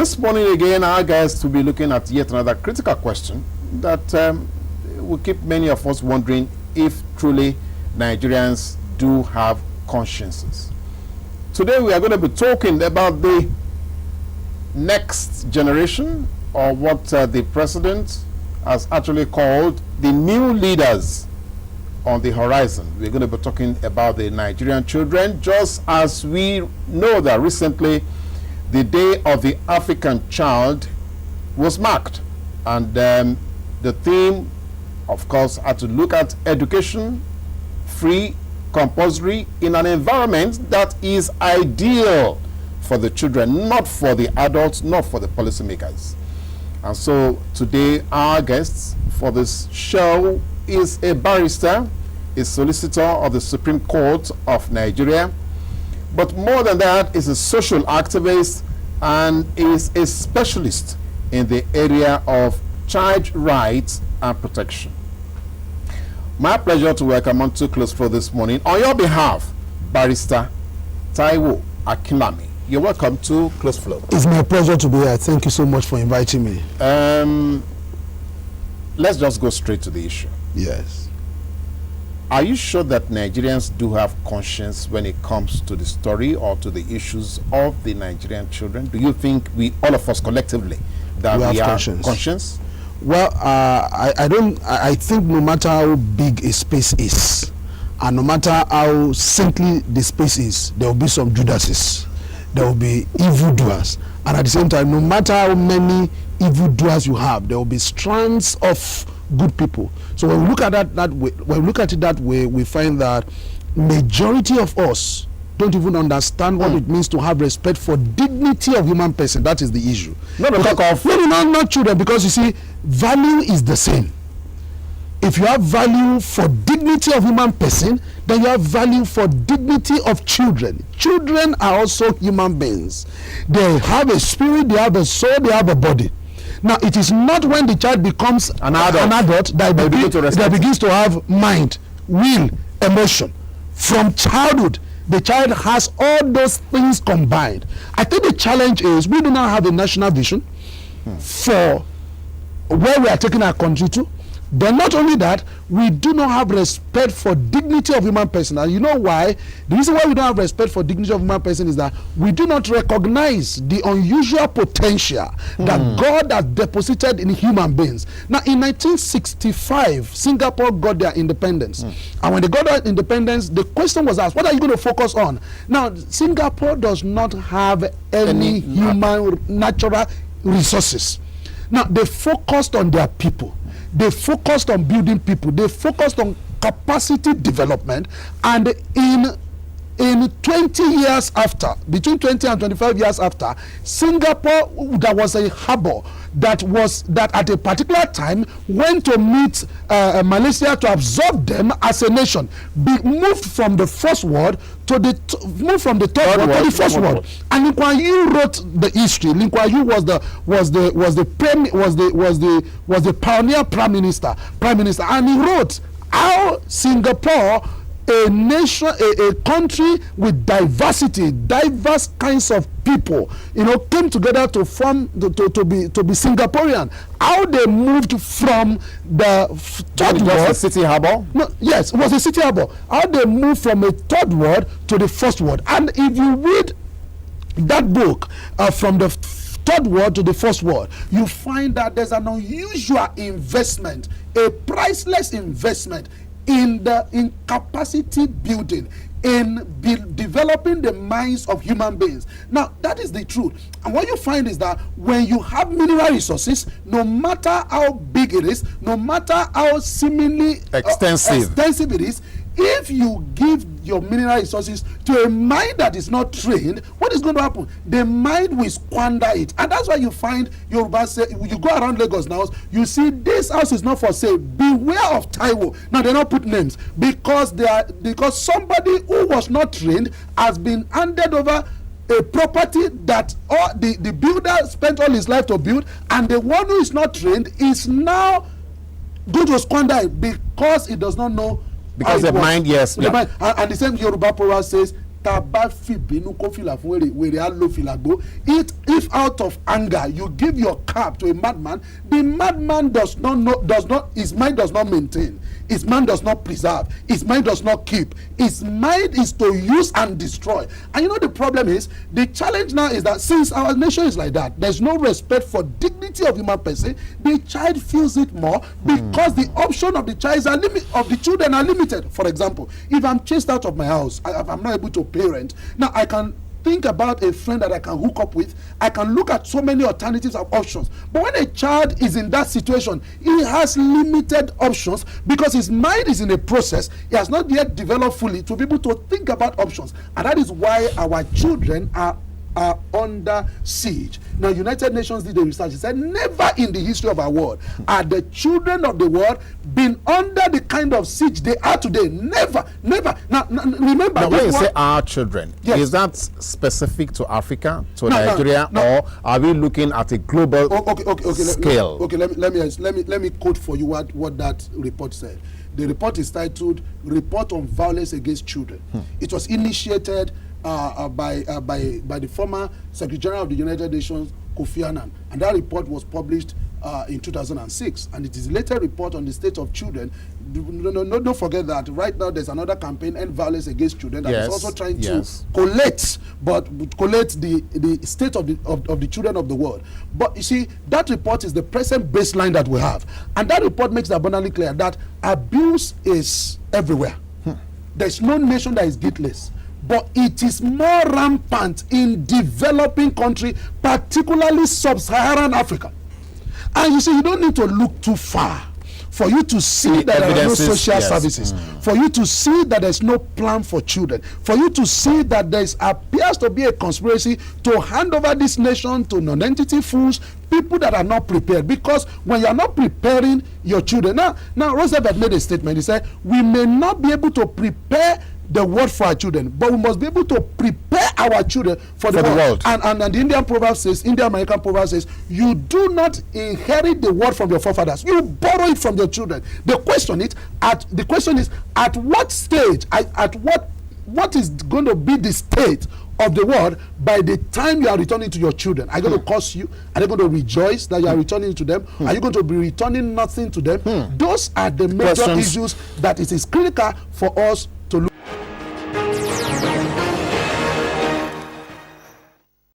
This morning again, our guests will be looking at yet another critical question that will keep many of us wondering if truly Nigerians do have consciences. Today we are going to be talking about the next generation, or what the president has actually called the new leaders on the horizon. We're going to be talking about the Nigerian children, just as we know that recently the Day of the African Child was marked, and the theme, of course, had to look at education, free, compulsory, in an environment that is ideal for the children, not for the adults, not for the policymakers. And so today our guests for this show is a barrister, a solicitor of the Supreme Court of Nigeria, but more than that, is a social activist and is a specialist in the area of child rights and protection. My pleasure to welcome on to Close Floor this morning. On your behalf, Barrister Taiwo Akinlami. You're welcome to Close Floor. It's my pleasure to be here. Thank you so much for inviting me. Let's just go straight to the issue. Yes. Are you sure that Nigerians do have conscience when it comes to the story or to the issues of the Nigerian children? Do you think we, all of us collectively, that we have conscience? Well, I think no matter how big a space is, and no matter how saintly the space is, there will be some Judases. There will be evildoers. And at the same time, no matter how many evildoers you have, there will be strands of good people. So when we look at that way, we find that majority of us don't even understand what it means to have respect for dignity of human person. That is the issue. Not children, because you see, value is the same. If you have value for dignity of human person, then you have value for dignity of children. Children are also human beings. They have a spirit, they have a soul, they have a body. Now, it is not when the child becomes an adult that begins to have mind, will, emotion. From childhood, the child has all those things combined. I think the challenge is we do not have a national vision for where we are taking our country to. Then not only that, we do not have respect for dignity of human person. And you know why? The reason why we don't have respect for dignity of human person is that we do not recognize the unusual potential that God has deposited in human beings. Now, in 1965, Singapore got their independence. And when they got their independence, the question was asked, what are you going to focus on? Now, Singapore does not have any human natural resources. Now, they focused on their people. They focused on building people. They focused on capacity development. And in 20 years after, between 20 and 25 years after, Singapore, there was a harbor that at a particular time went to meet Malaysia to absorb them as a nation. Moved from the first world to the third world to the first world. And Lee Kuan Yew wrote the history. Lee Kuan Yew was the pioneer prime minister, and he wrote how Singapore, a nation, a country with diversity, diverse kinds of people, came together to form to be Singaporean. How they moved from the third world, a city harbor? No, yes, it was a city harbor. How they moved from a third world to the first world. And if you read that book from the third world to the first world, you find that there's an unusual investment, a priceless investment in capacity building, in developing the minds of human beings. Now, that is the truth. And what you find is that when you have mineral resources, no matter how big it is, no matter how seemingly extensive it is, if you give your mineral resources to a mind that is not trained, what is going to happen? The mind will squander it. And that's why you find Yoruba say, you go around Lagos now, you see this house is not for sale. Beware of Taiwo. Now, they don't put names because somebody who was not trained has been handed over a property that the builder spent all his life to build, and the one who is not trained is now going to squander it because he does not know. Because the mind, yes. The mind, and the same Yoruba proverb says, taba fibinu ko fila fun were alo filagbo. If out of anger you give your cap to a madman, the madman his mind does not maintain, his mind does not preserve, his mind does not keep, his mind is to use and destroy. And you know the problem is, the challenge now is that since our nation is like that, there's no respect for dignity of human person. The child feels it more because the option of the children are limited. For example, if I'm chased out of my house, I'm not able to parent, now I can think about a friend that I can hook up with. I can look at so many alternatives of options. But when a child is in that situation, he has limited options because his mind is in a process. He has not yet developed fully to be able to think about options. And that is why our children are under siege. Now, United Nations did a research. It said never in the history of our world are the children of the world been under the kind of siege they are today. Never. Now remember. Now, when you say our children, yes, is that specific to Africa, to Nigeria, or are we looking at a global scale? Let me quote for you what that report said. The report is titled "Report on Violence Against Children." It was initiated by the former Secretary General of the United Nations, Kofi Annan, and that report was published in 2006, and it is a later report on the state of children. Don't forget that right now there's another campaign, End Violence Against Children, that is also trying to collect the state of the children of the world. But you see, that report is the present baseline that we have, and that report makes it abundantly clear that abuse is everywhere. There's no nation that is guiltless. But it is more rampant in developing countries, particularly sub-Saharan Africa. And you see, you don't need to look too far for you to see that there are no social services, for you to see that there's no plan for children, for you to see that there appears to be a conspiracy to hand over this nation to non-entity fools, people that are not prepared. Because when you are not preparing your children, now Roosevelt made a statement. He said, we may not be able to prepare the world for our children, but we must be able to prepare our children for the world. And the Indian proverb says, Indian-American proverb says, you do not inherit the world from your forefathers, you borrow it from your children. The question is at what stage, what is going to be the state of the world by the time you are returning to your children? Are you going to curse you? Are they going to rejoice that you are returning to them? Are you going to be returning nothing to them? Those are the major issues that it is critical for us